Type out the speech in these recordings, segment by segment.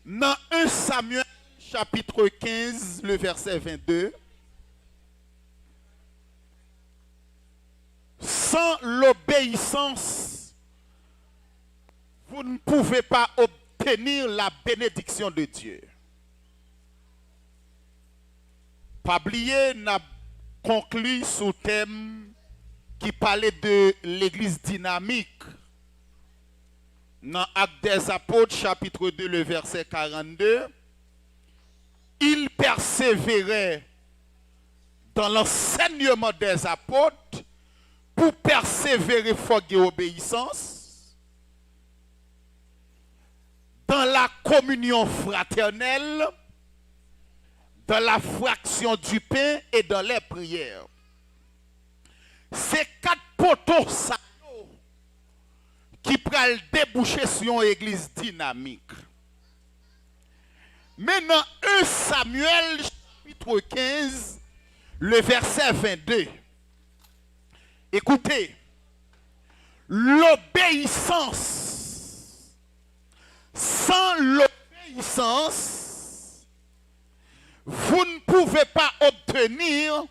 Dans 1 Samuel, chapitre 15, le verset 22, sans l'obéissance, vous ne pouvez pas obtenir la bénédiction de Dieu. Pas oublier, n'a conclu sous thème qui parlait de l'église dynamique. Dans Actes des Apôtres, chapitre 2, le verset 42, il persévérait dans l'enseignement des apôtres pour persévérer force et obéissance, dans la communion fraternelle, dans la fraction du pain et dans les prières. Ces quatre poteaux qui pourraient déboucher sur une église dynamique. Maintenant, 1 Samuel, chapitre 15, le verset 22. Écoutez, l'obéissance, sans l'obéissance, vous ne pouvez pas obtenir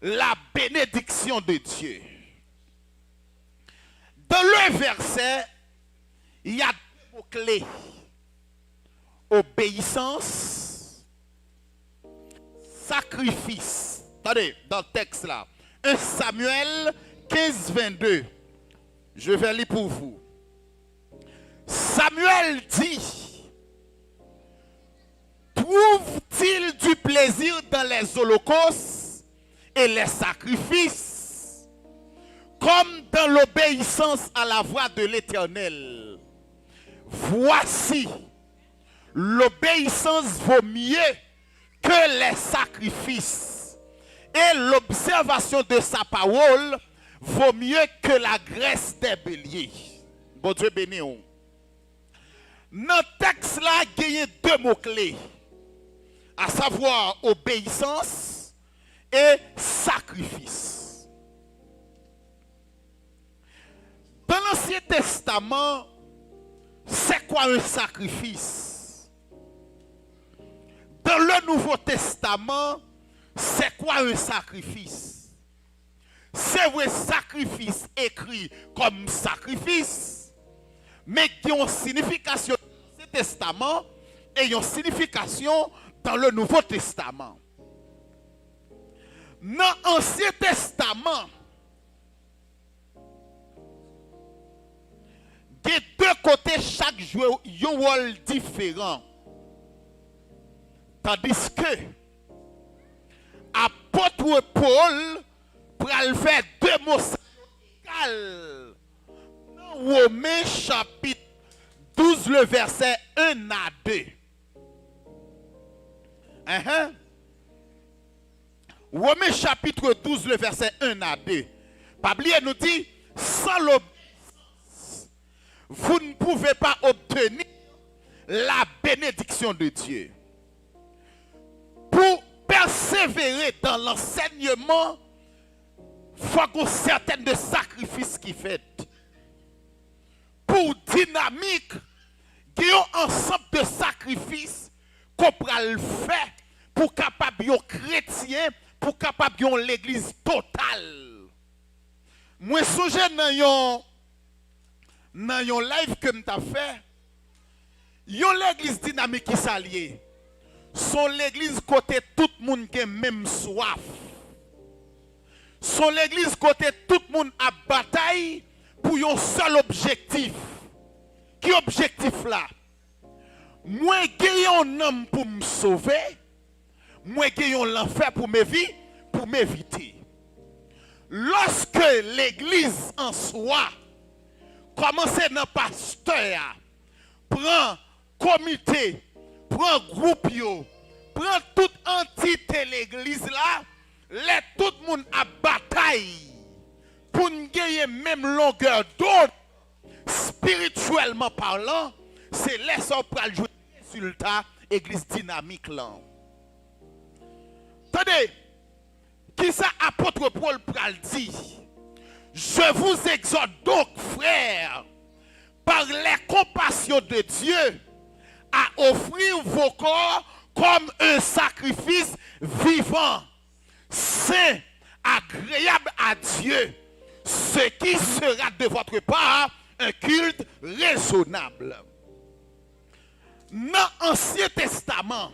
la bénédiction de Dieu. Dans le verset, il y a deux mots-clés. Obéissance, sacrifice. Attendez, dans le texte là. 1 Samuel 15, 22. Je vais lire pour vous. Samuel dit, trouve-t-il du plaisir dans les holocaustes et les sacrifices, comme dans l'obéissance à la voix de l'Éternel? Voici, l'obéissance vaut mieux que les sacrifices, et l'observation de sa parole vaut mieux que la graisse des béliers. Bon Dieu béni. Dans le texte là, il y a deux mots-clés, à savoir obéissance et sacrifice. Dans l'Ancien Testament, c'est quoi un sacrifice? Dans le Nouveau Testament, c'est quoi un sacrifice? C'est un sacrifice écrit comme sacrifice, mais qui ont une signification dans l'Ancien Testament et une signification dans le Nouveau Testament. Dans l'Ancien Testament, de deux côtés, chaque joueur a un rôle différent. Tandis que apôtre Paul pour faire deux mots égales. Dans Romains chapitre 12, le verset 1 à 2. Romains chapitre 12, le verset 1 à 2. Pablier nous dit, sans l'obéissance, vous ne pouvez pas obtenir la bénédiction de Dieu. Pour persévérer dans l'enseignement, il faut qu'on certaine de sacrifices qui fait. Pour dynamique, il y a un ensemble de sacrifices qu'on peut le faire pour capable de chrétien, pour capable de l'église totale. Moi, songe dans un live que je fait, l'église dynamique qui s'allie. Son l'église côté tout le monde qui a même soif. Son l'église côté tout le monde a bataille pour un seul objectif. Qui objectif là? Moi j'ai un homme pour me sauver. Moi j'ai un l'enfer pour m'éviter. Lorsque l'église en soi commence dans pasteur, prend comité, prend groupe, prend toute entité l'église là, tout le monde a bataille pour gagner même longueur d'onde, spirituellement parlant, c'est là qu'on peut jouer résultat église dynamique là. Attendez, qui ça apôtre Paul pral dit? Je vous exhorte donc, frères, par les compassions de Dieu, à offrir vos corps comme un sacrifice vivant, saint, agréable à Dieu, ce qui sera de votre part un culte raisonnable. Dans l'Ancien Testament,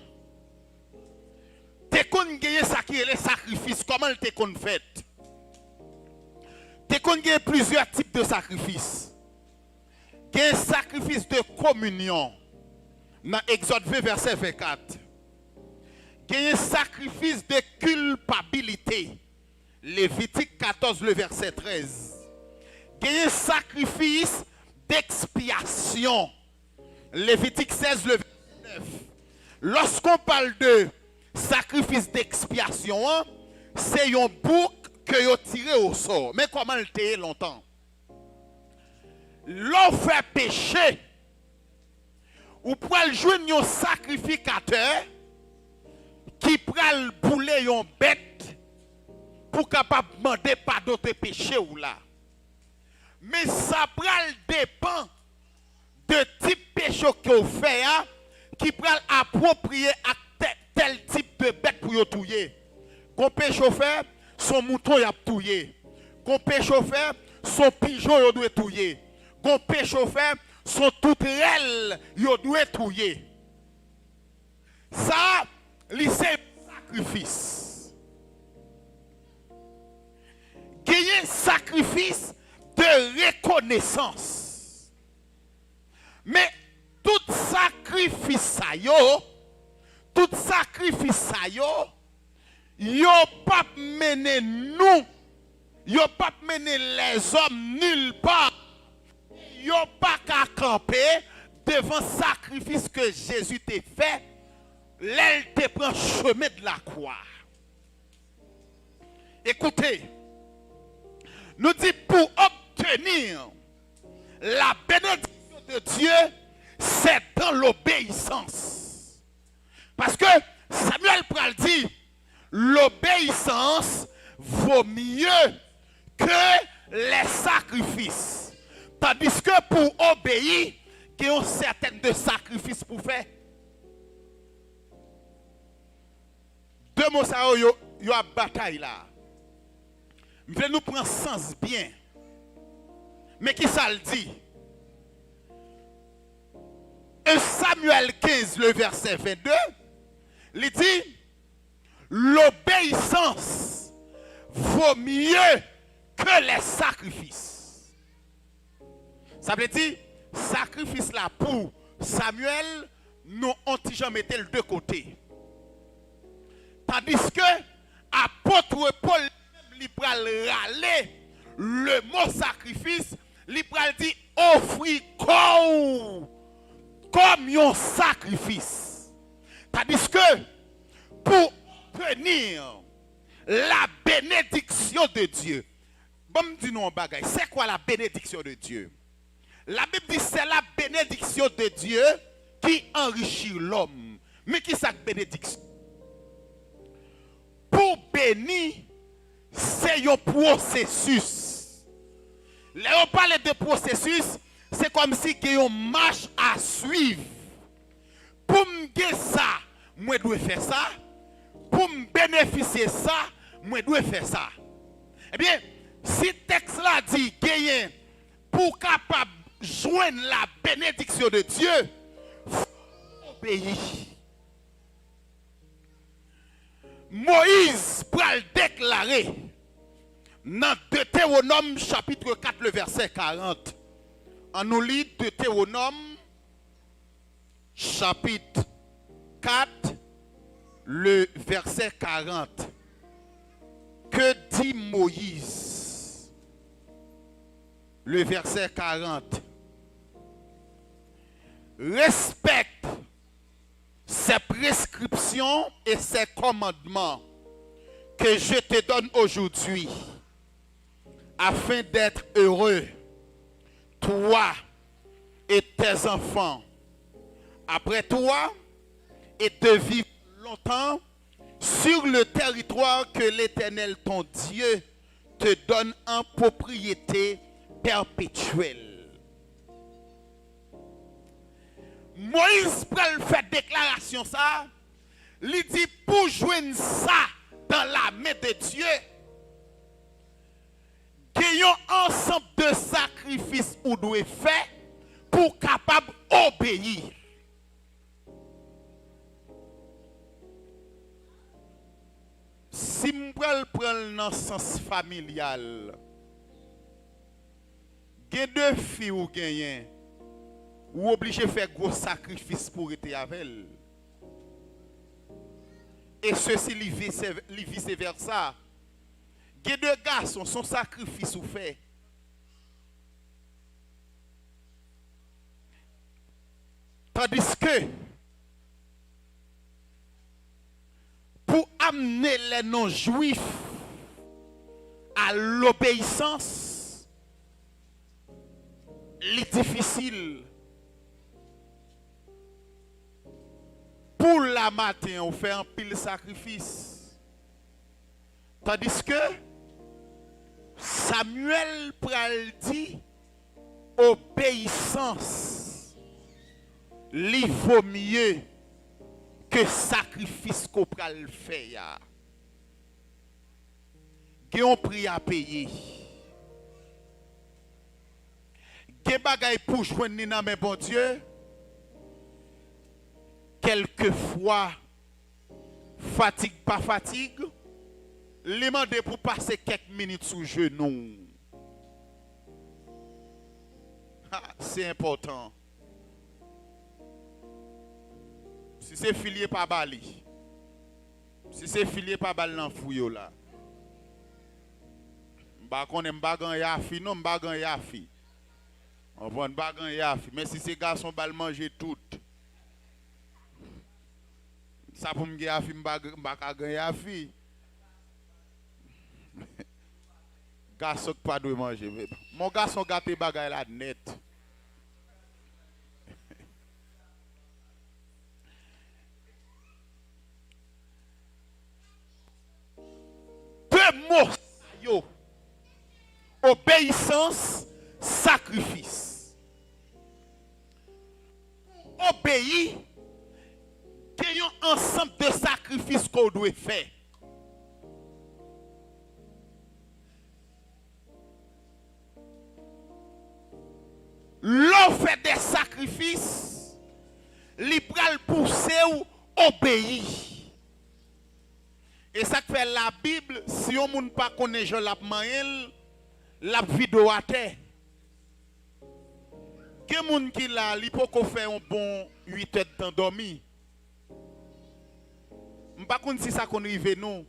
tu qu'on gagné ça qui est les sacrifices, comment tu qu'on fait? Tu qu'on gagné plusieurs types de sacrifices. Il y a un sacrifice de communion dans Exode 20 verset 24. Il y a un sacrifice de culpabilité. Lévitique 14 le verset 13. Il y a un sacrifice d'expiation. Lévitique 16 le verset 9. Lorsqu'on parle de sacrifice d'expiation, c'est un bouc que vous tirez au sort. Mais comment le tirer longtemps? L'on fait péché, ou pour jouer un sacrificateur qui prend le boulet une bête pour capable demander pardon de péché ou là. Mais ça dépend de type péché que vous faites qui prend approprié à tel type de bête pour vous tuer. Qu'on péché fait, son mouton y a tué. Qu'on péché fait, son pigeon y doit tuer. Qu'on péché fait, son toutrelle y doit tuer. Ça, c'est sacrifice. Gagner sacrifice de reconnaissance. Mais tout sacrifice yo pas mené nous, yo pas mené les hommes nulle part. Yo pas qu'à camper devant sacrifice que Jésus t'a fait, l'elle te prend chemin de la croix. Écoutez, nous dit pour obtenir la bénédiction de Dieu, c'est dans l'obéissance. Parce que Samuel pral dit, l'obéissance vaut mieux que les sacrifices. Tandis que pour obéir, il y a certaines de sacrifices pour faire. Deux mots, ça y a une bataille là. Mais nous prendre sens bien. Mais qui ça le dit? Samuel 15, le verset 22, il dit, l'obéissance vaut mieux que les sacrifices. Ça veut dire, sacrifice là pour Samuel, nous on jamais mettre le de côté. Tandis que apôtre Paul il pral râler le mot sacrifice, il pral dit offrir corps comme un sacrifice. Tandis que pour obtenir la bénédiction de Dieu, bon dis nous un bagage, c'est quoi la bénédiction de Dieu? La Bible dit c'est la bénédiction de Dieu qui enrichit l'homme. Mais qui est cette bénédiction? Pour bénir, c'est un processus. Là, on parle de processus, c'est comme si il y a une marche à suivre. Pour me gagner ça, moi je dois faire ça. Pour me bénéficier de ça, moi je dois faire ça. Eh bien, si le texte là dit gagner pour capable joindre la bénédiction de Dieu, faut obéir. Moïse pour le déclarer dans Deutéronome chapitre 4 le verset 40. On nous lit Deutéronome chapitre 4 le verset 40. Que dit Moïse? Le verset 40. Respecte ces prescriptions et ces commandements que je te donne aujourd'hui afin d'être heureux, toi et tes enfants, après toi, et de vivre longtemps sur le territoire que l'Éternel ton Dieu te donne en propriété perpétuelle. Moïse pral fait déclaration ça. Il dit pour joindre ça dans la main de Dieu, gagnons ensemble de sacrifices ou doit faire pour capable obéir. Si je prends dans le sens familial, il y a deux filles ou gagnent, ou obligé de faire gros sacrifices pour être avec elle. Et ceci, vice-versa. Il y a deux garçons, son sacrifice ou fait. Tandis que, pour amener les non-juifs à l'obéissance, c'est difficile. Pour la matin, on fait un pile sacrifice. Tandis que Samuel pral dit obéissance, li vaut mieux que sacrifice qu'on pral faire. Qui ont prix à payer. Qui bagay pour joindre dans mes bon Dieu. Quelquefois, fatigue pas fatigue, les demander pour passer quelques minutes sous genou. C'est important. Si c'est filié par Bali, si c'est filié par Bali dans fouille là, bah qu'on aime bagan yafi, non bagan yafi. On va bagan yafi, mais si ces garçons bal manger tout. Ça pour me dire que je ne yafi. Garçon pas de manger. Mon garçon gâté bagay la net. Deux mots. Yo. Obéissance, sacrifice. Obéir. Il y a un ensemble de sacrifices qu'on doit faire. L'on fait des sacrifices, l'ibral pousser ou obéir. Et ça fait la Bible, si on ne pas connaît Jean la maïl, la vidéo à terre. Quelqu'un qui là, il peut faire un bon 8 heures d'endormi. Je ne sais pas si ça qu'on arrive nous.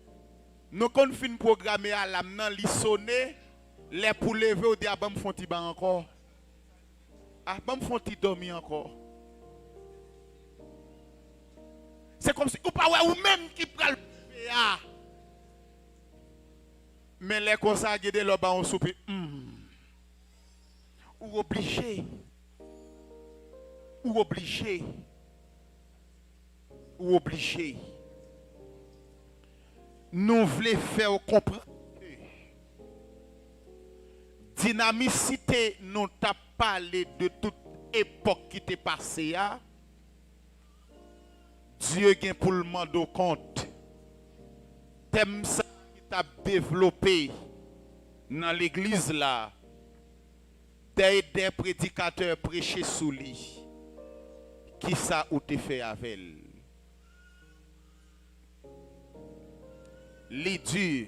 Nous qu'on fin programmer à la nan li sonner les pour lever au dia bam font ti ba encore. Ah bam font ti dormir encore. C'est comme si ou pas ouais ou même qui pral ah. Mais les comme ça gade lo ba on souper. Ou obligé. Ou obligé. Ou obligé. Nous voulons faire comprendre. Dynamicité, nous t'a parlé de toute époque qui t'est passée. Dieu vient pour le demander compte. Thème ça qui t'a développé dans l'église là. Des prédicateurs prêchés sous lui. Qui ça ou te fait avec elle? Les durs,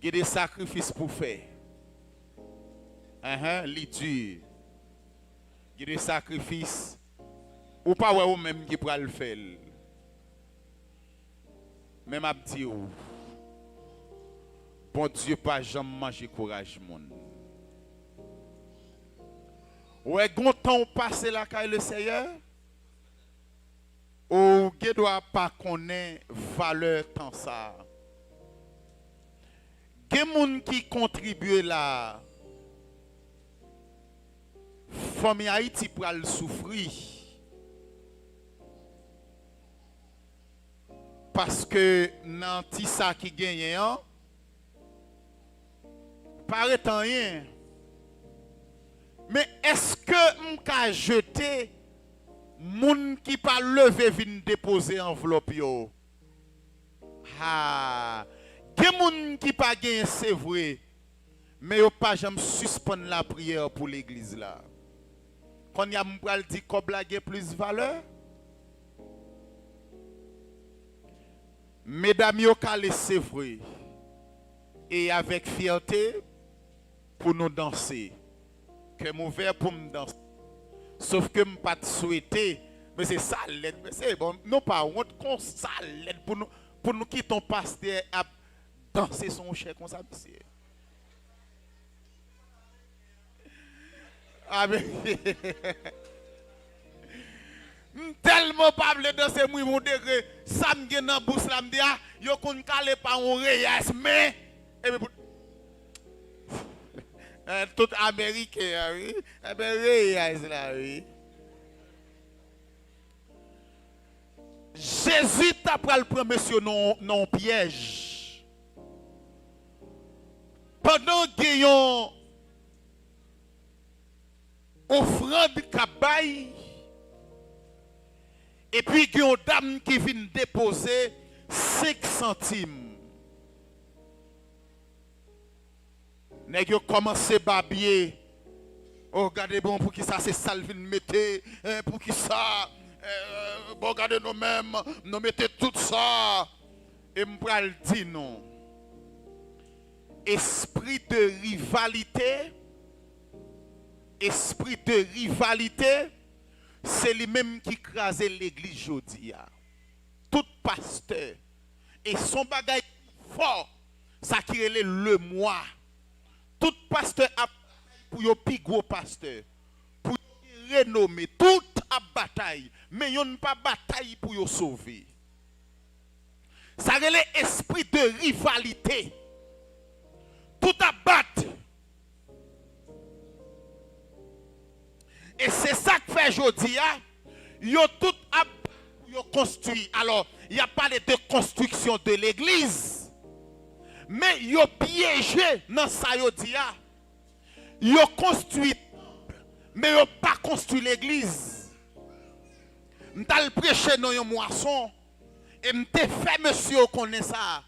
il y a des sacrifices pour faire. Les durs, il y a des sacrifices, ou pas ou même qui pourra le faire. Même à dire, bon Dieu, pas jamais manger courage, mon. Ouais, quand on passe la caille le Seigneur. Ou ne doit pas connaître valeur tant ça. Il y a des gens qui contribuent là. Famille Haïti pour le souffrir. Parce que dans tout ça qui gagne, paraît rien. Mais est-ce que je peux jeter Moun qui pas levé vinn déposer enveloppe yo. Ah, gen moun qui pas gen c'est vrai, mais yo pas jamais suspendre la prière pour l'église là. Quand y a m'pral dit kob la gen plus valeur. Mesdames yo ka laisser vrai et avec fierté pour nous danser. Que m'ouvert pour me danser. Sauf que me pas souhaiter, mais c'est ça l'aide, mais c'est bon, non pas honte qu'on ça l'aide pour nous quitter ton pasteur à danser son cher comme ça monsieur. Ah mais tellement pas vle danser moi mon degré, ça me gen dans bouche là me dit ah, yo kon calé pas on reyas mais et tout américain, oui. Eh bien, oui, là, oui. Jésus t'a pris le premier monsieur non piège. Pendant qu'il y a offrande cabaye, et puis qu'il y a une dame qui vient déposer 5 centimes. Nèg yo commencé babiller. Oh regardez bon pour qui ça c'est Salvin mettez pour qui ça bon regardez nous mêmes nous mettez tout ça et m'pral dit non. Esprit de rivalité c'est lui-même qui crase l'église jodi a. Tout pasteur et son bagage fort ça qui est le moi. Tout pasteur a pour yo plus gros pasteur pour renommer tout a bataille mais yon pas bataille pour yo sauver. Ça relè esprit de rivalité. Tout a battre. Et c'est ça que fait jodi a yo tout a yo construit. Alors, il y a pas de construction de l'église. Mais yo piégé dans ça yo dit a. Yo construit mais yo pas construit l'église. M'ta prêcher dans yon moisson et m'te fait monsieur connaît ça.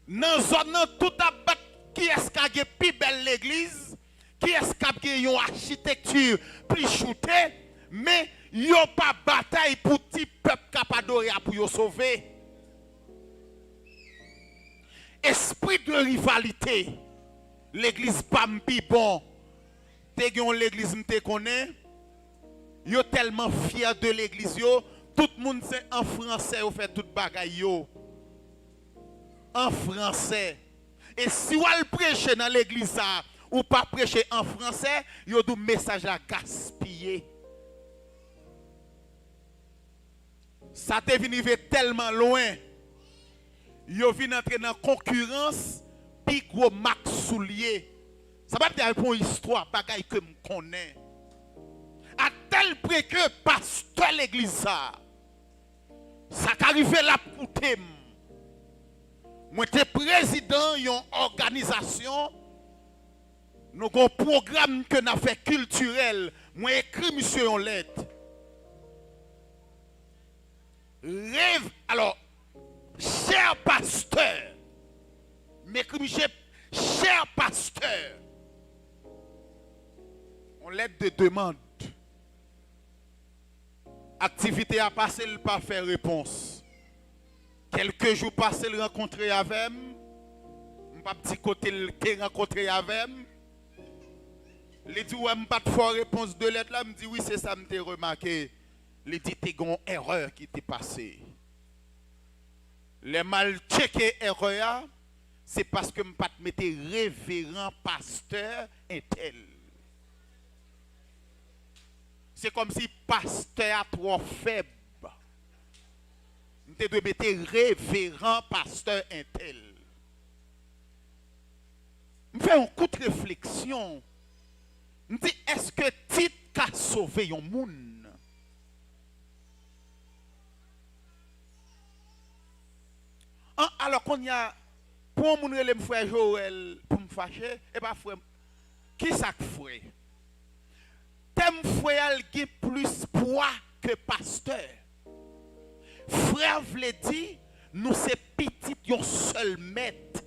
Dans zone tout a battre qui est-ce qui a plus belle l'église, qui est-ce qui a une architecture plus shootée, mais yo pas bataille pour petit peuple capable d'adorer pour yo sauver. Esprit de rivalité. L'église pas m'pi bon. T'es gen l'église m'te connaît. Yo tellement fier de l'église yo, tout le monde c'est en français ou fait tout bagay yo. En français. Et si vous allez prêcher dans l'église ça ou pas prêcher en français, yo du message à gaspiller. Ça te venu tellement loin. Yo vient entrer dans concurrence puis gros Max Soulier. Ça va dire pour histoire bagaille que me connais. À tel point que pasteur l'église ça qu'arrive là pour thème. Moi j'étais président d'une organisation. Nous avons un programme que nous avons fait culturel. Moi écrit monsieur en lettre. Rêve alors cher pasteur, mais comme cher pasteur, on lettre de demande. Activité à passer, il pas faire réponse. Quelques jours passés, il rencontrer avec moi. Pas petit côté, il rencontré avec moi. Il dit, ouais, pas de fort réponse de lettre là. Il me dit, oui, c'est ça, je t'ai remarqué. Il dit, t'es une erreur qui t'est passée. Les mal checké erreur, c'est parce que je ne pas te mettre révérend pasteur un tel. C'est comme si pasteur trop faible. Je dois mettre révérend pasteur un tel. Je fais un coup de réflexion. Je dis, est-ce que titre qu'a sauvé un monde? Alors qu'on y a, pour mon relève frère Joël, pour me fâcher, et pas frère, qui ça frère? T'aimes frère qui plus poids que pasteur. Frère veut dire, nous c'est petit yon seul maître.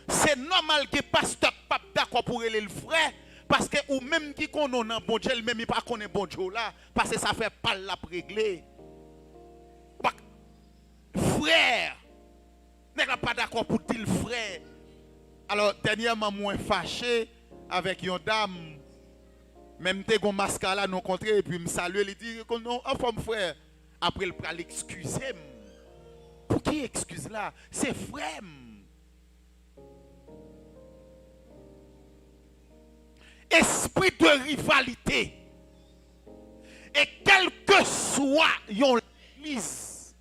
C'est normal que pasteur pas d'accord pour aller le frère. Parce que ou même qui connaît bon Dieu, même il pas connaît bon Dieu là. Parce que ça fait pas la régler. Frère, n'est pas d'accord pour dire frère. Alors dernièrement, moi fâché avec une dame. Même te gon mascara nous rencontré et puis me saluer, il dit non, enfin frère. Après il pral excuser. Pour qui excuse là? C'est frère. Esprit de rivalité. Et quel que soit l'église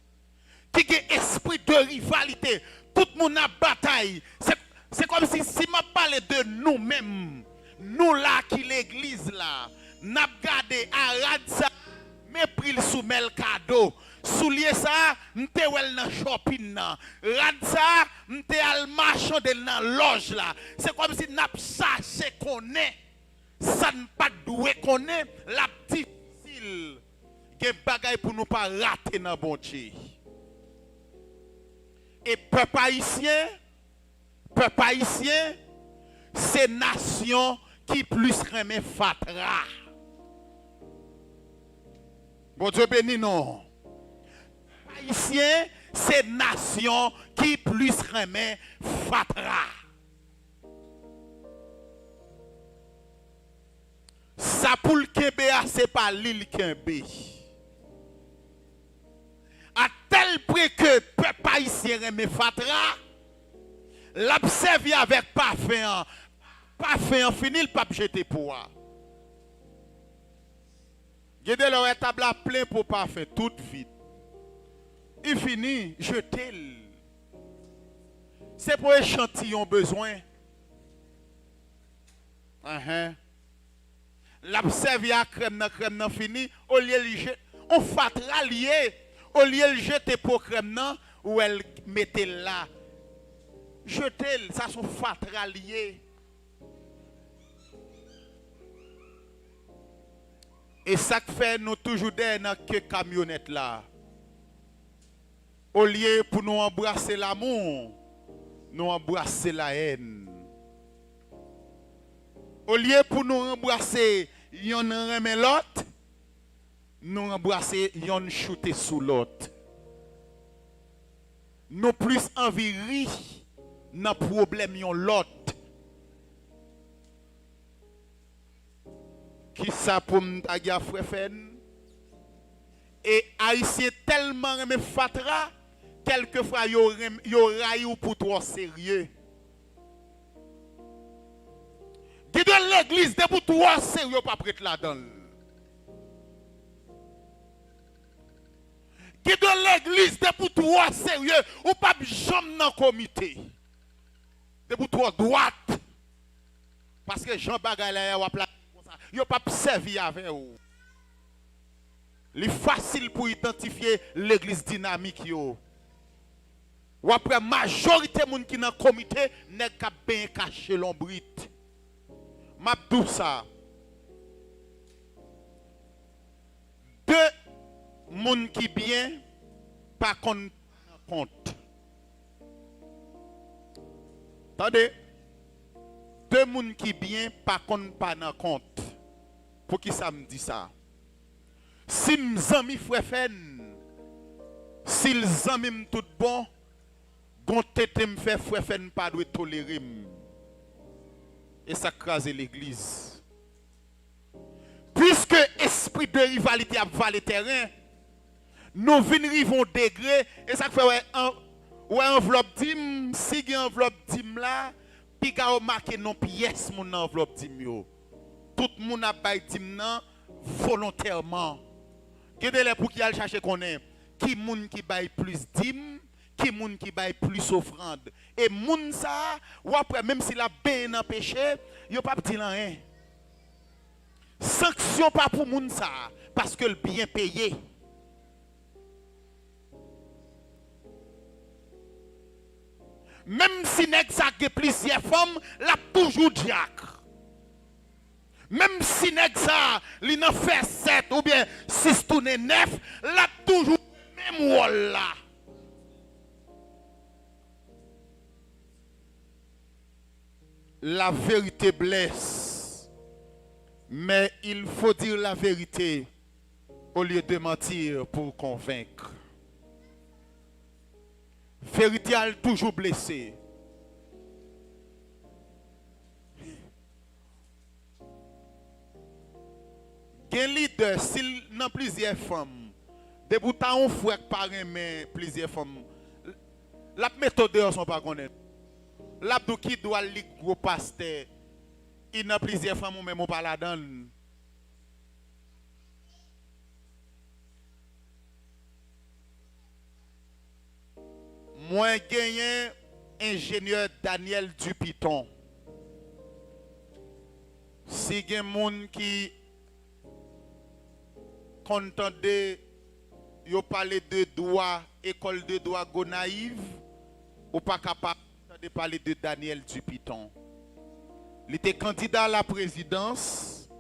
qui a esprit de rivalité, tout le monde a bataille. C'est comme si m'a parlé de nous-mêmes. Nous là qui l'église là, n'a gardé à Radza, mépris le soumet le cadeau. Soulier ça, m'te wel nan shopping nan. Radza, m'te al marchand dans loge là. C'est comme si n'a cherché connaît. Ça ne pas doué connaît la difficile. Gen bagay pour nous pas rater dans bon Dieu. Et peuple haïtien, c'est nation qui plus remet fatra. Bon Dieu béni non. Haïtien, c'est nation qui plus remet fatra. Ça pour le Kembe, c'est pas l'île Kembe. À tel point que peuple haïtien remet fatra, l'observe avec parfum. Parfum fini, le pape jeté pour. Gardez leur étable plein pour parfum, tout vide. Il finit, jetez-le. C'est pour échantillon besoin. L'observe à crème fini, au lieu de jeter, on fatra lié, au lieu de jeter pour crème ou elle mettez là. Jetez-le, ça sont fatra lié. Et ça fait nous toujours dans que camionnette là. Au lieu pour nous embrasser l'amour, nous embrasser la haine. Au lieu pour nous embrasser yon remet l'autre, nous embrasser yon shooter sous l'autre. Nous plus envie rire dans problème yon l'autre. Qui ça pour m'tagia frère? Et haïtien tellement remet fatra, quelquefois yo raillou pour trop sérieux. Qui de l'église de pour trop sérieux pas prête là-dedans. Qui de l'église de pour trop sérieux ou pas jamais dans comité. De pour trop droite. Parce que Jean Bagay là ou plat yo pas servi avec vous. Il est facile pour identifier l'église dynamique yo. Ou après majorité moun qui dans comité n'est qu'à bien cacher l'ombrite. M'a dou ça. Deux moun qui bien pas compte. Attendez. Deux moun qui bien pas compte pas dans compte. Pour qui ça me dit ça? Si m'zami frèfen, si l'zami m tout bon, gon tete me fait frèfen pas doit tolérer. Et ça crase l'église. Puisque esprit de rivalité a valé terrain, nous venons degré et ça fait ouais enveloppe dim, si gen enveloppe dim là, pi ga marqué non pièce mon enveloppe dim yo. Tout le monde a bay dim nan volontairement. Gardez-les pour qui al chercher connaît qui moun qui bay plus dim, qui moun qui bay plus offrande. Et moun ça ou après même s'il a bien en péché, yo pas dit rien. Sanction pas pour moun ça parce que le bien payé. Même si nèg ça ge plusieurs femmes, l'a toujours diacre. Même si nèg ça, li nan fait 7 ou bien 6 tourner 9, l'a toujours même rôle là. La vérité blesse, mais il faut dire la vérité au lieu de mentir pour convaincre. Vérité a toujours blessé. Gen leader, s'il n'a plusieurs femmes, des boutons on fouet par mais plusieurs femmes, la méthode ne sont pas connaître. L'abdou qui doit li gros pasteur, il n'a plusieurs femmes ou même ou pas la donne. Moi gagné ingénieur Daniel Dupiton. Si gen moun qui contendait yo parler de droit, école de droit go naïve, ou pas capable de parler de Daniel Dupiton. Il était candidat à la présidence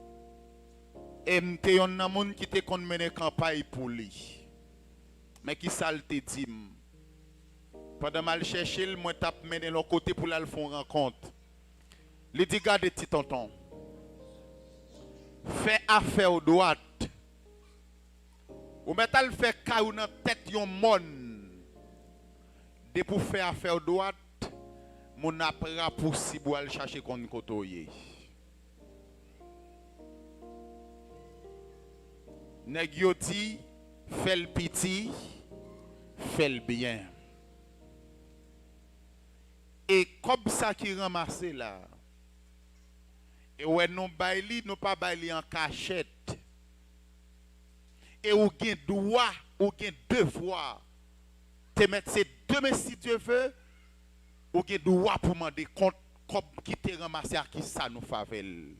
et m'était un monde qui était kon mener campagne pour lui. Mais qui ça te dit? Pendant mal chercher, moi t'a mené l'autre côté pour la faire rencontre. Il dit garde petit tonton. Fais affaire droite. Ou metal fait caillou dans tête yon monde. De pour faire affaire droite, mon apra possible pour aller chercher kon kotoye. Nèg yo dit fait le petit, fait le bien. Et comme ça qui ramasse là. Et ouais non baili, non pas baili en cachette. Et ou gen droit, ou gen devoir te mettre ces deux mains si Dieu veut, ou gen droit pour demander compte comme qui te ramassé à qui ça nous favel.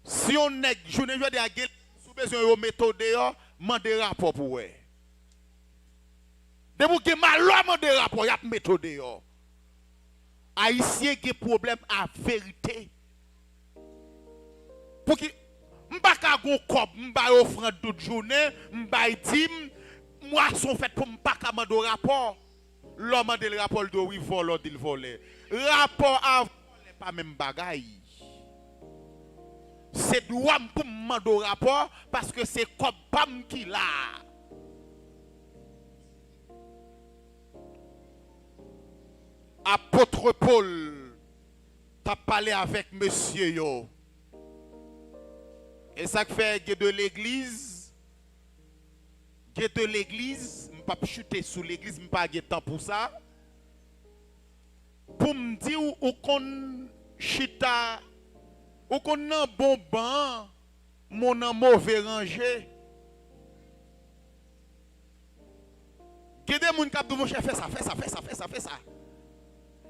Si on nèg journée jodi a gel sous besoin yo méthode dehors, mandé rapport pour ouais. De vous gen malo mandé rapport, y a méthode dehors. Haïtien gen problème à vérité. Pour qui m'pa ka gon kob, m'pa offrande toute journée, m'pa dim, moi sont fait pour m'pa ka mande rapport. L'homme mande le rapport de oui vole, l'autre il vole. Rapport à voler pas même bagaille. C'est droit pour m'demander rapport parce que c'est comme pam qui là. Apôtre Paul t'a parlé avec monsieur yo. Et ça fait que de l'église, je ne pas chuter sous l'église, je pas de temps pour ça. Pour me dire ou qu'on chita, ou qu'on a bon banc, mon a mauvais rangé. Il y a des gens qui disent mon chef fait ça.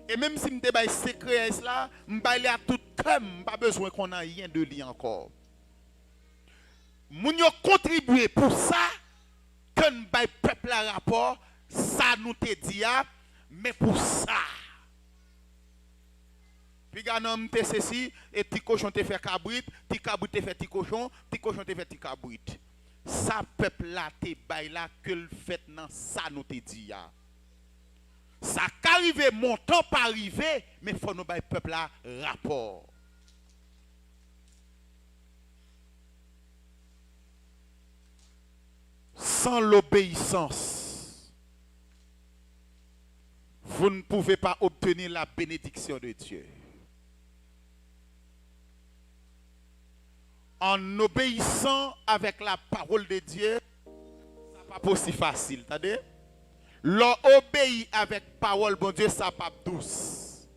Et même si je me secret là, je ne à tout comme, pas besoin qu'on a rien de lui encore. Moun yo contribué pour ça, que nous bay peuple à rapport, ça nous te dit, mais pour ça. Puis gagnant te ceci, et ti cochon te fait cabrit, ti cabrit te fait ti cochon te fait ti cabrit. Ça peuple là te bay là que le fait nan ça nous te dit. Ça qu'arrive, mon temps pas arrivé, mais faut nous bay peuple là rapport. Sans l'obéissance, vous ne pouvez pas obtenir la bénédiction de Dieu. En obéissant avec la parole de Dieu, ça n'est pas aussi facile. Attendez? L'obéir avec parole de Dieu, ça n'est pas douce.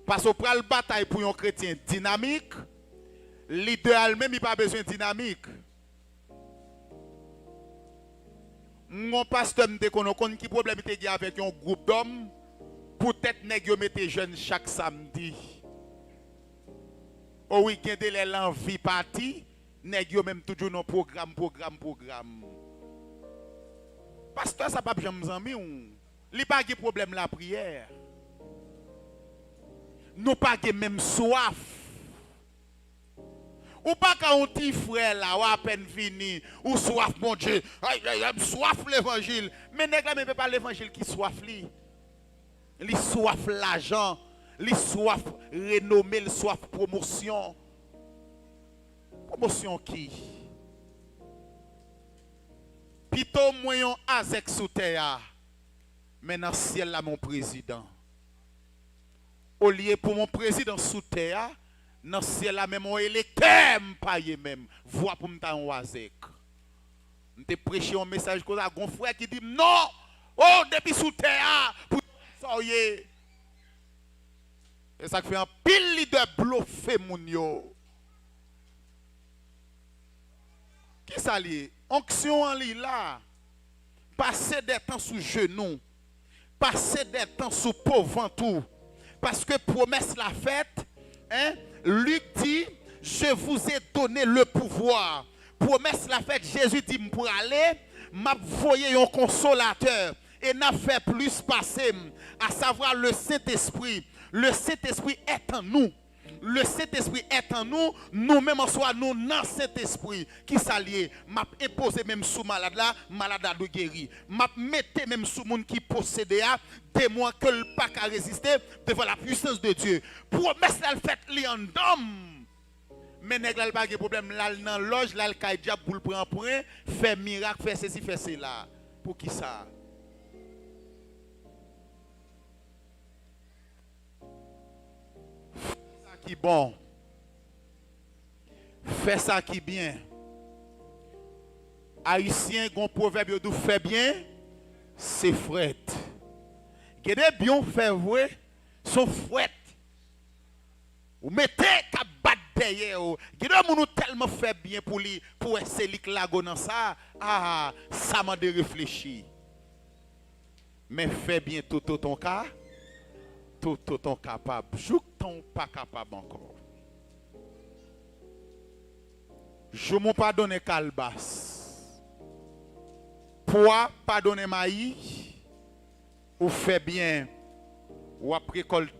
Parce que pour la bataille pour un chrétien dynamique, l'idéal même, il n'a pas besoin de dynamique. Mon pasteur me dit qu'on a qui problème avec un groupe d'hommes. Peut-être nèg yo mette jeune chaque samedi. Au week-end les l'envie parti, nèg yo même toujours non programme. Pasteur ça pas jamais zanmi ou. Li pas de problème la prière. Nous pas de même soif. Ou pas quand on dit frère là, ou à peine fini, ou soif mon Dieu, soif l'évangile. Mais nèg là, mais pas l'évangile qui soif li. Li soif l'argent, li soif renommée, li soif promotion. Promotion qui? Plutôt moyen avec sous terre. Mais dans le ciel là mon président. Au lieu pour mon président sous terre, dans le ciel là même mon électeur paye même. Voix pour m'ta en wazek. M'te prêché un message comme ça, un frère qui dit non. Oh depuis sous terre pour soyez. Et ça fait un pile leader bluffé moun yo. Qui ça lié? Onction en li là. Passer des temps sous genou. Passer des temps sous pauvre tout. Parce que promesse la fête, hein? Luc dit, je vous ai donné le pouvoir. Promesse la fête, Jésus dit, pour aller, m'a voyé un consolateur. Et n'a fait plus passer, à savoir le Saint-Esprit. Le Saint-Esprit est en nous. Le Saint-Esprit est en nous, nous-mêmes en soi, nous dans Saint-Esprit qui s'allie. M'a imposé même sous malade là, malade de guéri. M'a mette même sous monde qui possède des mois que le pas qu'à résister devant la puissance de Dieu. Promesse là le fait li en dom. Mais nèg là pas de problème là dans loge là le kay diable pour le prendre point, faire miracle, faire ceci, faire cela. Pour qui ça? Qui bon, fait ça qui bien. Haïtien, gon proverbe de fait bien, c'est fret. Gade bien fait vrai, son fret. Ou mettez qu'à battre derrière. Gade moun tellement fait bien pour lui, pour essayer la go dans ça. Ah, ça m'a de réfléchir. Mais fait bien tout ton cas. Tout ton capable. Jouk ton pas capable encore. Je m'en pardonne calbas. Poids pardonne maïs. Ou fait bien. Ou après récolte.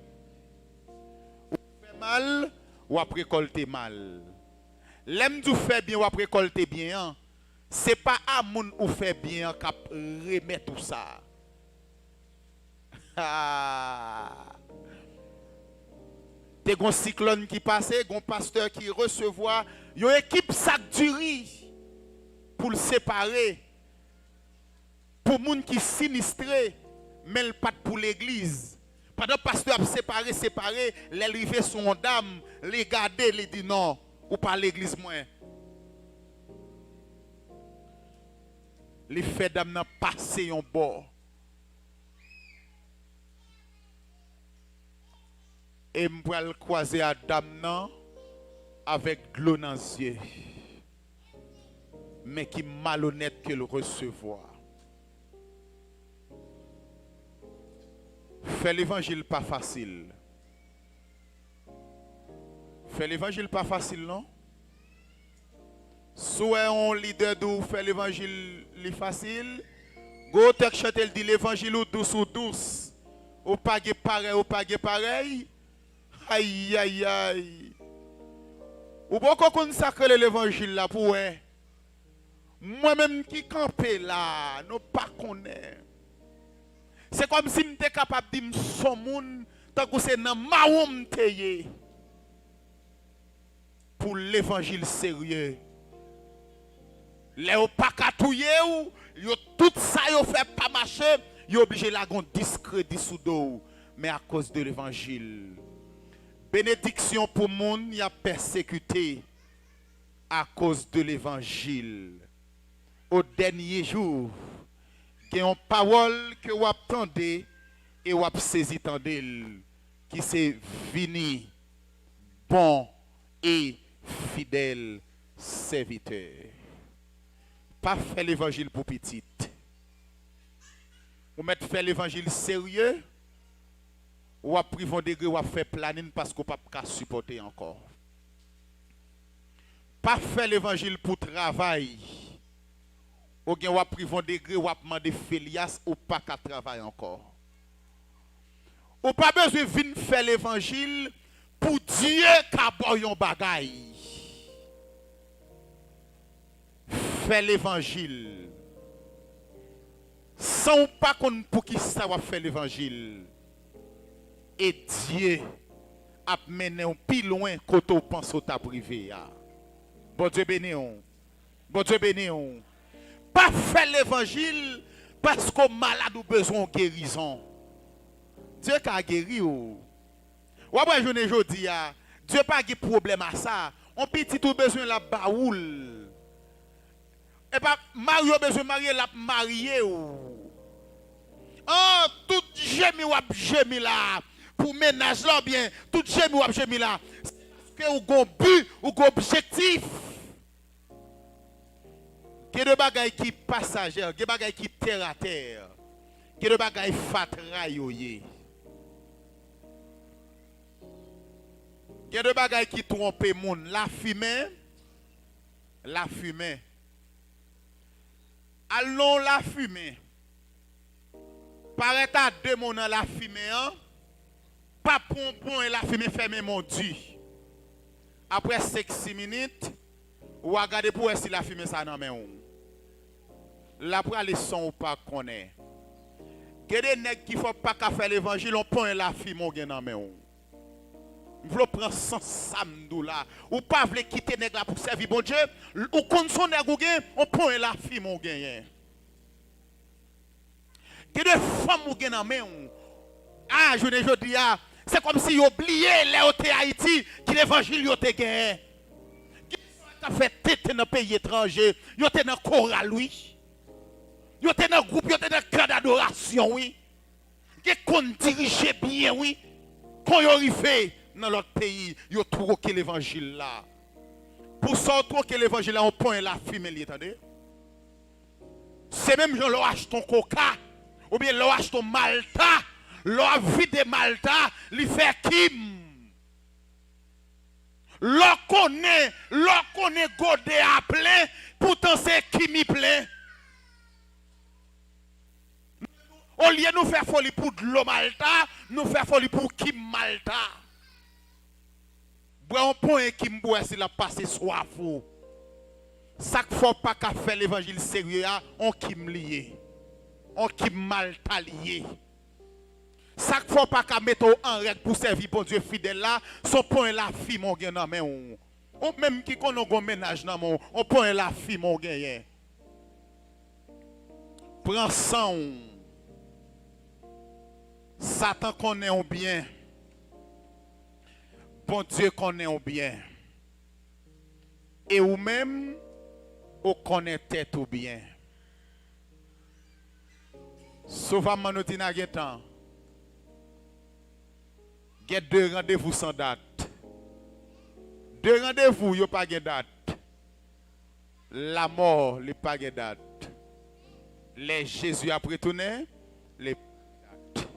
Ou fait mal. Ou après récolter mal. L'aime du fait bien ou après récolter bien. C'est pas à moun ou fait bien qui remet tout ça. T'es un cyclone qui passe, un pasteur qui recevoir, une équipe sac du riz pour le séparer. Pour les gens qui sont sinistrés, mais pas pour l'église. Pendant que le pasteur a séparé, les rivets sont dames, les garder, les dit non, ou pas l'église moins. Les faits d'âme n'ont passé en bord. Et je vais croiser à dame avec de l'eau dans les yeux. Mais qui malhonnête que le recevoir. Faire l'évangile pas facile. Faire l'évangile pas facile, non? Soit un leader d'où faire l'évangile facile. Go tek chante il dit l'évangile ou douce. Ou pas pareil, ou pas pareil. Aïe, aïe, aïe. Ou beaucoup qu'on sacre l'évangile là pour moi-même qui campé là, nous pas connaît. C'est comme si j'étais capable de dire son monde tant que c'est dans maoum teye pour l'évangile sérieux. Les pas katouye ou yo tout ça yo fait pas marcher, yo obligé la gon discrédit sous dos mais à cause de l'évangile. Bénédiction pour monde y a persécuté à cause de l'évangile. Au dernier jour, il y a une parole que vous attendez et vous saisi qui c'est vini bon et fidèle serviteur. Pas faire l'évangile pour petit. Vous mettez faire l'évangile sérieux. Ou à pris vos degrés ou à faire planning parce qu'on ne peut pas supporter encore. Pas faire l'évangile pour travail. Ou bien ou à pris vos degrés ou à demander félias ou pas qu'à travailler encore. Ou pas besoin de venir faire l'évangile pour Dieu qu'a bon yon bagay. faire l'évangile. Sans pas qu'on pour qui ça va faire l'évangile. Et Dieu a mené un plus loin quand on pense au ta privé. Bon Dieu béni on. Bon Dieu béni on. Pas faire l'évangile parce qu'on malade ou besoin de guérison. Dieu a guéri ou. Ou après je dis Dieu pas de problème à ça. On petit tout besoin la baoul. Et pas Mario besoin marier la marier ou. Oh tout gémi ou gémi là pour ménage là bien tout gémi ou gémi là. C'est parce que ou gon but ou gon objectif. Il y a des bagailles qui passagers, il y a des bagailles qui terre à terre. Il y a des bagailles fatra yoye. Il y a des bagailles qui trompent les gens. La fumée. La fumée. Allons la fumée. Paraît à deux mon dans la fumée. Hein? Pas pompon et la fumée fermée mon Dieu. Après 6 minutes, ou regardez pour si la fumée ça dans main. La pour aller son ou pas connaît. Il y a des nègres qui ne font pas faire l'évangile, on prend la fumée dans main. Vous voulez prendre sans samedou là. Ou pas voulez quitter nèg là pour servir bon Dieu. Ou kon son nèg ou gen, on prend la fille mon gen. Que de femmes ou gen nan men. Ah, je dis c'est comme si oublié les au Haïti qui l'évangile yo te gen. Qui a fait tête dans pays étranger, yo te dans chorale oui. Yo te dans groupe, yo te dans camp d'adoration oui. Qui kon dirige bien oui. Quand yo arrivé dans l'autre pays, yo trouve que l'évangile là. Pour sortir que l'évangile là, on point la fumée, attendez. C'est même gens l'ont acheté ton coca, ou bien l'ont acheté ton malta, l'ont vidé malta, li fait kim. L'on connaît godé à plein, pourtant c'est kimi plein. Au lieu de nous faire folie pour de l'eau malta, nous faire folie pour kim malta. On point qui me s'il a passé soif. Ça ne faut pas qu'à faire l'évangile sérieux, on qui me lié. On qui mal lié. Ça ne faut pas qu'à mettre en règle pour servir bon Dieu fidèle là, son point la fille mon gain dans main. On même qui connaît un ménage dans mon, on point la fille mon gain. Prends sang. Satan connaît un bien. Bon Dieu connaît au bien. Et ou même, on connaît tête ou bien. Sauvement nous dit n'a temps. Il y a 2 rendez-vous sans date. 2 rendez-vous, il n'y a pas de date. La mort, il n'y a pas de date. Les Jésus a retourné, les dates.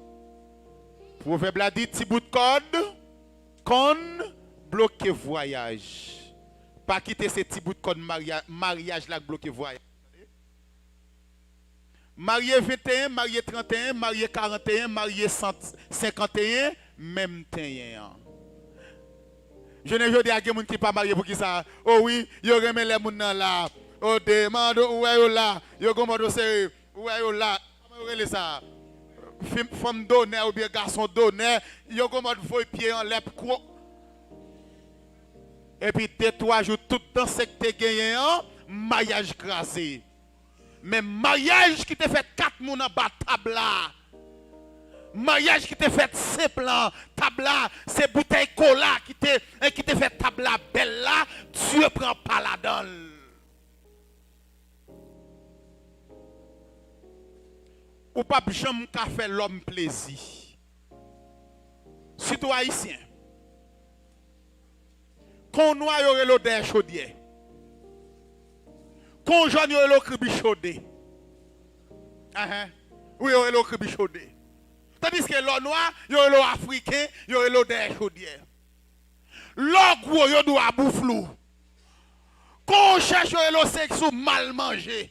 Proverbe a dit, petit bout de code. Qu'on bloque voyage. Pas quitter ces petits bouts de code mariage là bloqué voyage. Marié 21, marié 31, marié 41, marié 51, même temps. Je ne veux dire à quelqu'un qui n'est pas marié pour qui ça. Oh oui, il y aurait les gens là. Oh demande où est là. Il y a c'est où est là. Comment est ça? Femme d'honneur ou bien garçon d'honneur, il y a comme un pied en l'air. Et puis 2-3 jours, tout dans ce que tu as gagné, mariage crasé. Mais mariage qui te fait 4 personnes en bas de table là. Mariage qui te fait simple table là, c'est bouteille cola qui te fait table là belle là, Dieu prend pas la donne. Ou pas jamais qu'à faire l'homme plaisir. Surtout haïtien. Qu'on noie yore l'odeur chaudière. Qu'on jaune yore le cribi chaudé. Oui, yore le cribi chaudé. Tandis que l'eau noir, yore le africain, yore l'odeur chaudière. L'eau gros yore doit boufflou. Qu'on cherche yore le sexe mal mangé.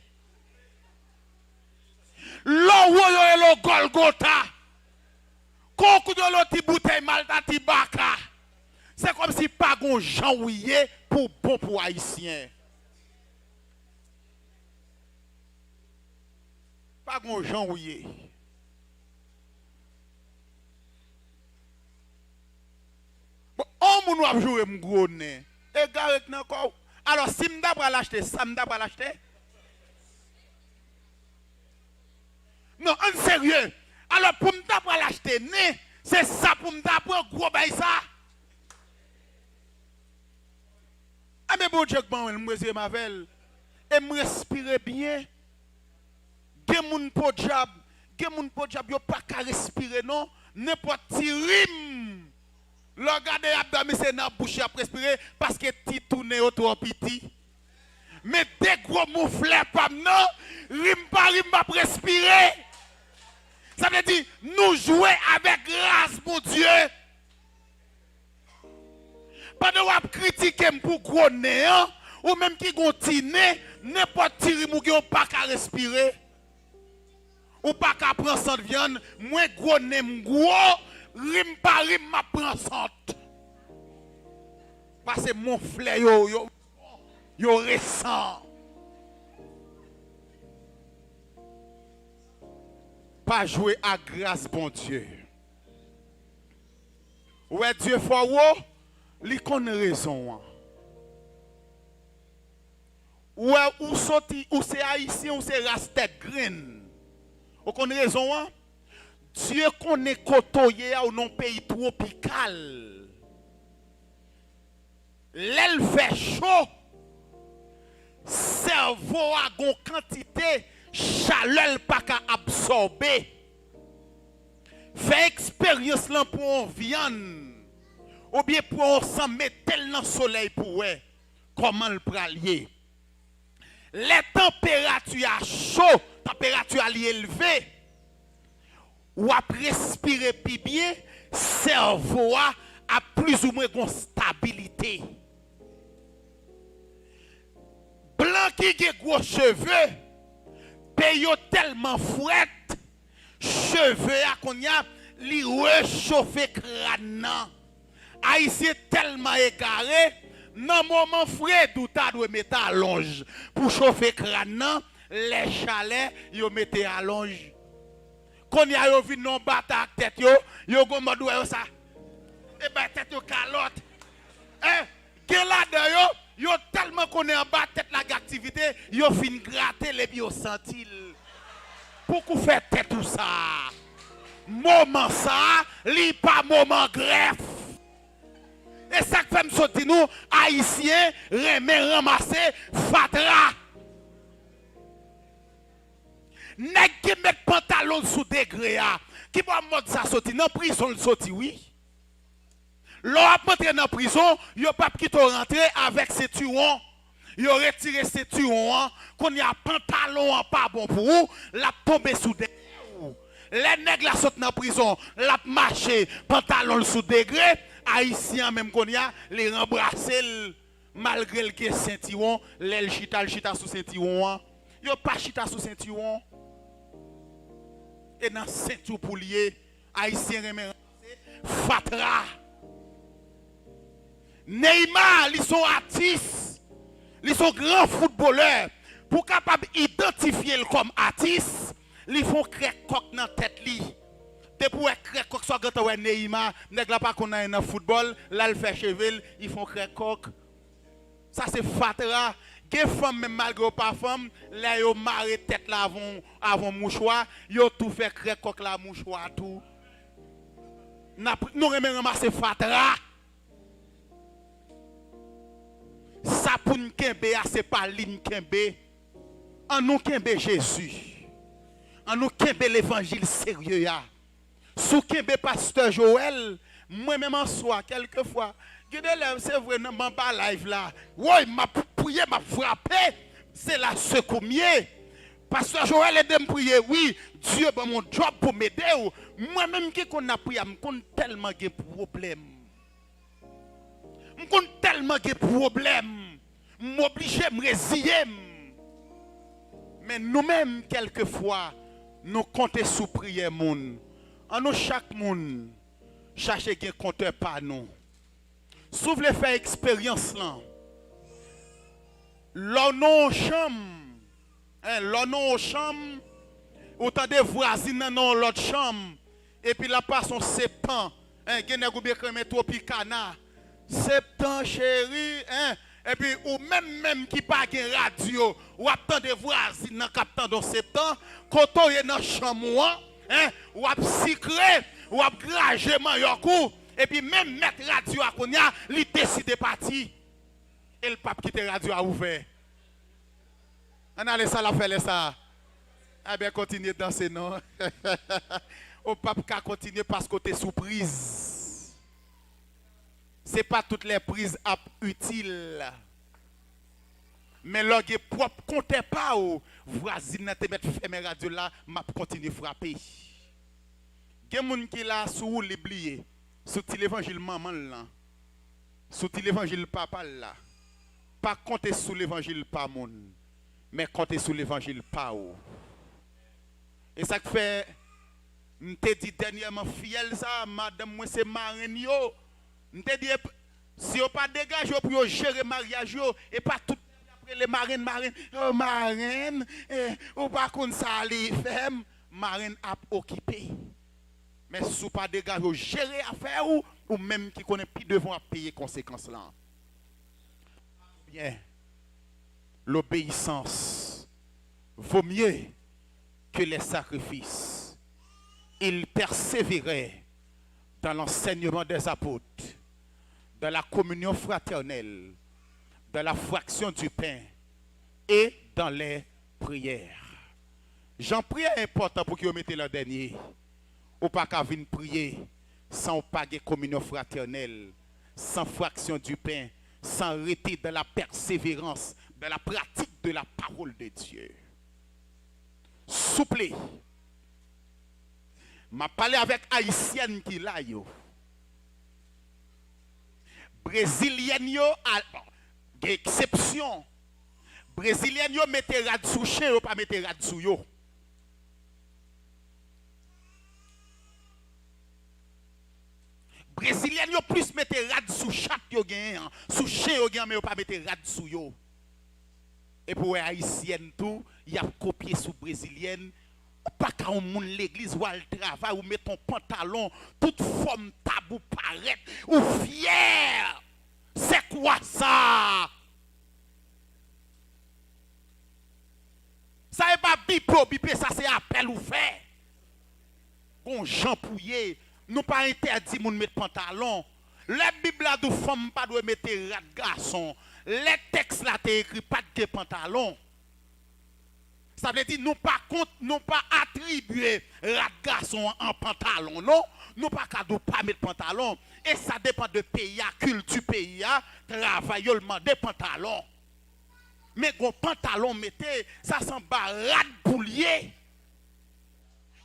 L'eau yore le Golgotha. Qu'on coup de l'autre bouteille malta tibaka. C'est comme si pas gon Jean Ouillet pour bon pour haïtien. gon Jean ouye. Bon, on moun wap jouer m'gros nez. Et garek nan ko. Alors si m'da pral acheter, ça m'da pral acheter. Non, en sérieux. Alors pour m'da pral acheter nez, c'est ça pour m'da prendre gros bail ça. Ah mais bon Dieu, monsieur Mavel, et me respirer bien. Gen moun po job, yo pas qu'à respirer non, n'importe ti rime. Le gade abdomen c'est dans bouche à respirer parce que ti tourne trop petit. Mais des gros mouflets pas non, rime pas respirer. Ça veut dire nous jouer avec grâce mon Dieu. Pas de critiquer pour gros nez ou même qui continue n'importe ti rime ou pas qu'à respirer. Ou pas qu'à prendre sans viande, moi gros nem gros, rime pas rime ma prend sans. Parce que mon frère yo récent. Pas jouer à grâce bon Dieu. Ouais Dieu faut li connaît raison. Ouais ou sorti ou c'est haïtien ou c'est rastet green. Vous connaissez raison, hein? Dieu connaît côtoyer ou non pays tropical. L'elle fait chaud. Cerveau a une quantité chaleur pas qu'à absorber. Fait expérience là pour on viande. Ou bien pour on s'en mettre dans le soleil pour comment le pralier. Les températures à chaud, température à élevée, ou à respirer plus bien, cerveau a plus ou moins de stabilité. Blanc qui a gros cheveux, paye tellement fouette, cheveux à qu'on y a, li réchauffer crâne. Haïtien tellement égaré, dans moment frais, tout a doit mettre à longe pour chauffer crâne, les chalets yo mettez à longe. Quand y a yo vinn non bata tête yo go mode ça. Et ben tête yo calotte. Gen là yo tellement connaît en bas tête la activité, yo fin gratter les bio sentil. Pourquoi faire tête tout ça? Moment ça, li pas moment greffe. Et ça que fait me sortir nous, haïtiens, ramasser, fatra. Nèg qui met pantalon sous degré, qui va mode ça sortir dans prison, le sortir, oui. L'on a entré dans prison, il pas qui te rentrer avec ses tuons. Il a retiré ses tuons, qu'on y a pantalon pas bon pour vous, la tomber sous degré. Les nègres la sortent dans prison, la marché, pantalon sous degré. Haïtiens même qu'on y a les rembrasser malgré le que Saint-Tiron, les chita sous Saint-Tiron. Yo pas chita sous Saint-Tiron. Et dans Saint-Tiron pour lier Haïtien rembrasser fatra. Neymar, ils sont artistes. Ils sont grands footballeurs. Pour capable identifier comme artiste, ils font crèque coq dans tête li. Pour crèque coq soit quand on Neymar, nèg la pas qu'on a dans football, là il fait cheveux, ils font crèque coq. Ça c'est fatra. Gen femme même malgré pas femme, là yo maré tête là avant mouchoir, yo tout fait crèque coq la mouchoir tout. Nous remet ramasser fatra. Ça pour nous kembe, c'est pas l'in kembe. En nous kembe Jésus. En nous kembe l'évangile sérieux. Sous kembe pasteur Joël, moi-même en soi, quelquefois, c'est vrai, dans ma live là. Oui, m'a prié, m'a frappé. C'est la secoumier. Pasteur Joël est de me prier. Oui, Dieu, ben mon job pour m'aider. Moi-même qui qu'on a prié, je connais tellement de problèmes. Je connais tellement de problèmes. Je suis obligé de me résilier. Mais nous-mêmes, quelquefois, nous comptons sous prière. En nous, chaque monde, chercher un compteur par nous. Si vous voulez faire expérience là, l'on chambre, Autant de voisins dans l'autre chambre. Et puis là, passe son septembre. Gen ou bien crème tropicana. Septembre, chéri. Et puis, ou même qui pas de radio, ou attend de voisins dans captant dans septembre, quand on est dans la chambre, ou à cycler, ou à grager man et puis même mettre radio à Konya, il décide de partir. Et le pape qui te radio a ouvert. On a laissé la faire ça. Eh bien, continuez de danser, non? Au pape qui continue parce que tu es sous prise. Ce n'est pas toutes les prises utiles. Mais l'orgue propre, comptez pas au voisin te mettre fermer radio là, m'a continuer frapper. Il y a des gens qui là sous l'oublié, sous l'évangile maman là, sous l'évangile papa là. Pas compter sous l'évangile pas moun, mais compter sous l'évangile pas ou. Et ça fait m'te dit dernièrement fiel ça, madame moi c'est marraine yo. M'te dit si on pas dégager pour gérer mariage yo et pas tout les marraines, oh marraine, ou pas qu'on ça les femmes, marraine a occupé. Mais si pas dégager, gérer affaire ou même qui connaît plus devant payer conséquences là. Bien, l'obéissance vaut mieux que les sacrifices. Il persévérait dans l'enseignement des apôtres, dans la communion fraternelle, dans la fraction du pain et dans les prières. J'en prie important pour que vous mettez le dernier. Ou pas qu'à venir prier sans pas de communion fraternelle, sans fraction du pain, sans arrêter de la persévérance, de la pratique de la parole de Dieu. Souple. M'a parlé avec haïtienne qui là yo. Brésilienne yo exception. Brésilien yo mette rad sou chien ou pas mette rad sou yo. Brésilien yo plus mette rad sou chat yo gen, sou chien yo gen mais ou pas mette rad sou yo. Et pour haïtienne tout, y a copié sous brésilienne. Pas quand on moun l'église ou al travail ou met ton pantalon, toute forme tabou paraît ou fier. C'est quoi ça? Ça n'est pas bipé, ça c'est appel ou fait. Bon, Jean Pouillet, nous pas interdit de mettre pantalon. La Bible a dit femme pas doit mettre rat garçon. Les textes là t'es écrit pas de pantalon. Ça veut dire nous pas compte, nous pas attribuer rat garçon en pantalon, non? Nous pas cadeau pas mettre pantalon. Et ça dépend de pays, culture pays, travail, des pantalons. Mais gon pantalon mettez, ça sent barade boulier.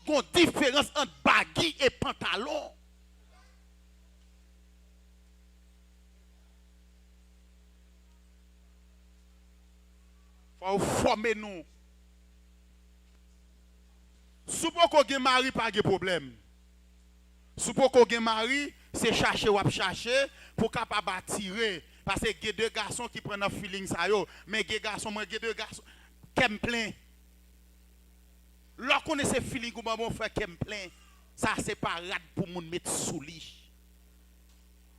Gon différence entre baggy et pantalon. Faut former nous. Soupo qu'on gen mari pas de problème. Soupo qu'on gen mari, c'est chercher ou chercher pour capable attirer. Parce que il y a deux garçons qui prennent un feeling ça yo, mais il y a deux garçons qui me plein. Lorsqu'on connaît ce feeling ou mon frère qui me plein, ça c'est pas rad pour moun mettre sous lit.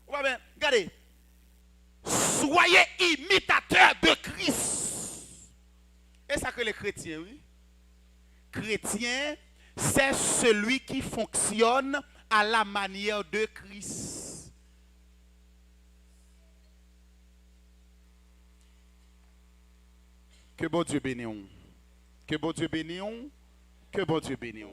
Regardez. Soyez imitateurs de Christ. Et ça que les chrétiens, oui. Chrétien, c'est celui qui fonctionne à la manière de Christ. Que bon Dieu bénisse. Que bon Dieu bénisse. Que bon Dieu bénisse.